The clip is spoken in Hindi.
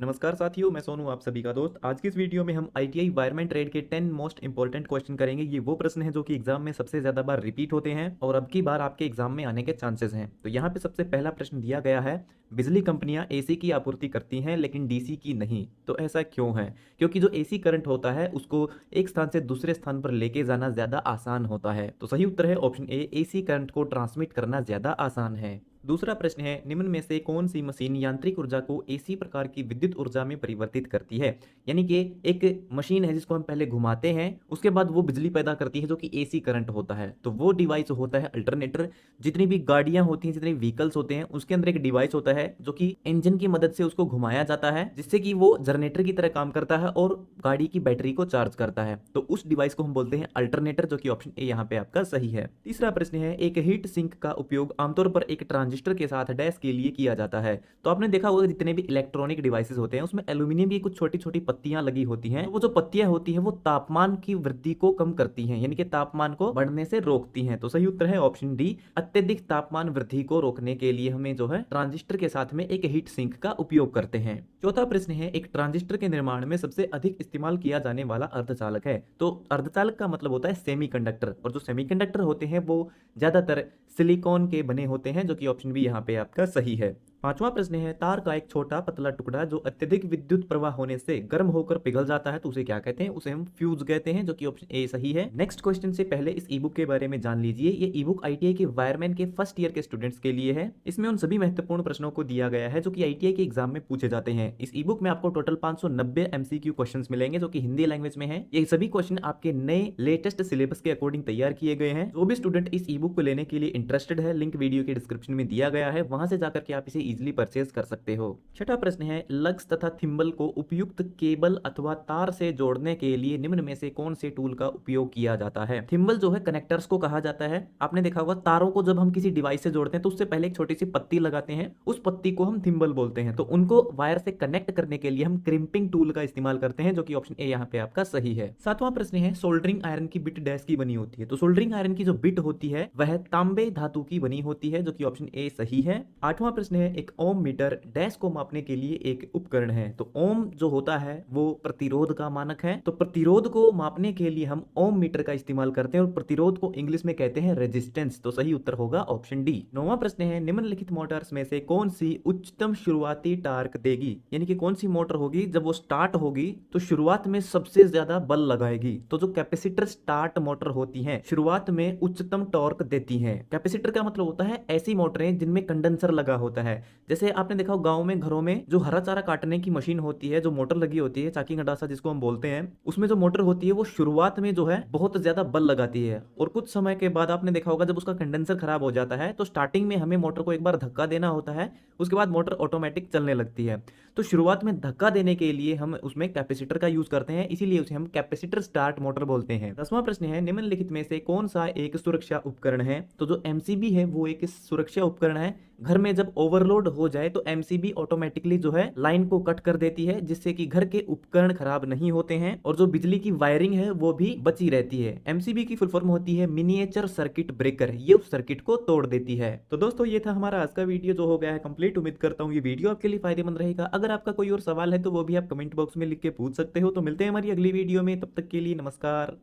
नमस्कार साथियों, मैं सोनू आप सभी का दोस्त। आज की इस वीडियो में हम आईटीआई वायरमैन ट्रेड के 10 मोस्ट इंपॉर्टेंट क्वेश्चन करेंगे। ये वो प्रश्न हैं जो कि एग्जाम में सबसे ज्यादा बार रिपीट होते हैं और अब की बार आपके एग्जाम में आने के चांसेस हैं। तो यहाँ पे सबसे पहला प्रश्न दिया गया है, बिजली कंपनियां एसी की आपूर्ति करती हैं लेकिन डीसी की नहीं, तो ऐसा क्यों है? क्योंकि जो एसी करंट होता है उसको एक स्थान से दूसरे स्थान पर लेके जाना ज्यादा आसान होता है। तो सही उत्तर है ऑप्शन ए, एसी करंट को ट्रांसमिट करना ज्यादा आसान है। दूसरा प्रश्न है, निम्न में से कौन सी मशीन यांत्रिक ऊर्जा को एसी प्रकार की विद्युत ऊर्जा में परिवर्तित करती है? यानी कि एक मशीन है जिसको हम पहले घुमाते हैं, उसके बाद वो बिजली पैदा करती है जो कि एसी करंट होता है। तो वो डिवाइस होता है अल्टरनेटर। जितनी भी गाड़ियां होती हैं, जितने व्हीकल्स होते हैं, उसके अंदर एक डिवाइस होता है जो कि इंजन की मदद से उसको घुमाया जाता है, जिससे कि वो जनरेटर की तरह काम करता है और गाड़ी की बैटरी को चार्ज करता है। तो उस डिवाइस को हम बोलते हैं अल्टरनेटर, जो कि ऑप्शन ए यहाँ पे आपका सही है। तीसरा प्रश्न है, एक हीट सिंक का उपयोग आमतौर पर एक ट्रांजिस्टर के साथ डैश के लिए किया जाता है। तो आपने देखा होगा जितने भी इलेक्ट्रॉनिक डिवाइसेस होते हैं उसमें एल्यूमिनियम की कुछ छोटी छोटी पत्तियां लगी होती हैं। तो वो जो पत्तियां होती हैं वो तापमान की वृद्धि को कम करती हैं, यानी कि तापमान को बढ़ने से रोकती हैं। तो सही उत्तर है ऑप्शन डी, अत्यधिक तापमान वृद्धि को रोकने के लिए हमें जो है ट्रांजिस्टर के साथ में एक हीट सिंक का उपयोग करते हैं। चौथा प्रश्न है, एक ट्रांजिस्टर के निर्माण में सबसे अधिक इस्तेमाल किया जाने वाला अर्धचालक है। तो अर्धचालक का मतलब होता है सेमीकंडक्टर, और जो सेमीकंडक्टर होते हैं वो ज्यादातर सिलिकॉन के बने होते हैं, जो कि ऑप्शन बी यहाँ पे आपका सही है। पांचवा प्रश्न है, तार का एक छोटा पतला टुकड़ा जो अत्यधिक विद्युत प्रवाह होने से गर्म होकर पिघल जाता है तो उसे क्या कहते हैं? उसे हम फ्यूज कहते हैं, जो कि ऑप्शन ए सही है। नेक्स्ट क्वेश्चन से पहले इस ईबुक के बारे में जान लीजिए। ये ईबुक आईटीआई के वायरमैन के फर्स्ट ईयर के स्टूडेंट्स के लिए है। इसमें उन सभी महत्वपूर्ण प्रश्नों को दिया गया है जो कि आईटीआई के एग्जाम में पूछे जाते हैं। इस ईबुक में आपको टोटल 590 एमसीक्यू क्वेश्चंस मिलेंगे जो कि हिंदी लैंग्वेज में है। ये सभी क्वेश्चन आपके नए लेटेस्ट सिलेबस के अकॉर्डिंग तैयार किए गए हैं। जो भी स्टूडेंट इस ईबुक को लेने के लिए इंटरेस्टेड है, लिंक वीडियो के डिस्क्रिप्शन में दिया गया है, वहां से जाकर के आप इसे इजिली परचेज कर सकते हो। छठा प्रश्न है, लग्स तथा थिम्बल को उपयुक्त केबल अथवा तार से जोड़ने के लिए निम्न में से कौन से टूल का उपयोग किया जाता है? थिम्बल जो है कनेक्टर्स को कहा जाता है। आपने देखा होगा तारों को जब हम किसी डिवाइस से जोड़ते हैं तो उससे पहले एक छोटी सी पत्ती लगाते हैं, उस पत्ती को हम थिम्बल बोलते हैं। तो उनको वायर से कनेक्ट करने के लिए हम क्रिम्पिंग टूल का इस्तेमाल करते हैं, जो कि ऑप्शन ए यहाँ पे आपका सही है। सातवां प्रश्न है, सोल्डरिंग आयरन की बिट डैश की बनी होती है? तो सोल्डरिंग आयरन की जो बिट होती है वह तांबे धातु की बनी होती है, जो कि ऑप्शन ए सही है। आठवां प्रश्न है, एक ओम मीटर डैश को मापने के लिए एक उपकरण है? तो ओम जो होता है वो प्रतिरोध का मानक है। तो प्रतिरोध को मापने के लिए हम ओम मीटर का इस्तेमाल करते हैं और प्रतिरोध को इंग्लिश में कहते हैं रेजिस्टेंस। तो सही उत्तर होगा ऑप्शन डी। नौवां प्रश्न है, निम्नलिखित मोटर्स में से कौन सी उच्चतम शुरुआती टार्क देगी? यानी कि कौन सी मोटर होगी जब वो स्टार्ट होगी तो शुरुआत में सबसे ज्यादा बल लगाएगी? तो जो कैपेसिटर स्टार्ट मोटर होती है शुरुआत में उच्चतम टॉर्क देती है। कैपेसिटर का मतलब होता है ऐसी मोटरें जिनमें कंडेंसर लगा होता है। जैसे आपने देखा गांव में घरों में जो हरा चारा काटने की मशीन होती है, जो मोटर लगी होती है, चाकी गंडासा जिसको हम बोलते हैं, उसमें जो मोटर होती है वो शुरुआत में जो है बहुत ज्यादा बल लगाती है और कुछ समय के बाद आपने देखा होगा जब उसका कंडेंसर खराब हो जाता है तो स्टार्टिंग में हमें मोटर को एक बार धक्का देना होता है, उसके बाद मोटर ऑटोमेटिक चलने लगती है। तो शुरुआत में धक्का देने के लिए हम उसमें कैपेसिटर का यूज करते हैं, इसीलिए उसे हम कैपेसिटर स्टार्ट मोटर बोलते हैं। 10वां प्रश्न है, निम्नलिखित में से कौन सा एक सुरक्षा उपकरण है? तो जो एमसीबी है वो एक सुरक्षा उपकरण है। घर में जब ओवरलोड हो जाए तो एमसीबी ऑटोमेटिकली जो है लाइन को कट कर देती है, जिससे कि घर के उपकरण खराब नहीं होते हैं और जो बिजली की वायरिंग है वो भी बची रहती है। एमसीबी की फुल फॉर्म होती है मिनिएचर सर्किट ब्रेकर, ये उस सर्किट को तोड़ देती है। तो दोस्तों ये था हमारा आज का वीडियो जो हो गया है कंप्लीट। उम्मीद करता हूँ ये वीडियो आपके लिए फायदेमंद रहेगा। अगर आपका कोई और सवाल है तो वो भी आप कमेंट बॉक्स में लिख के पूछ सकते हो। तो मिलते हैं हमारी अगली वीडियो में, तब तक के लिए नमस्कार।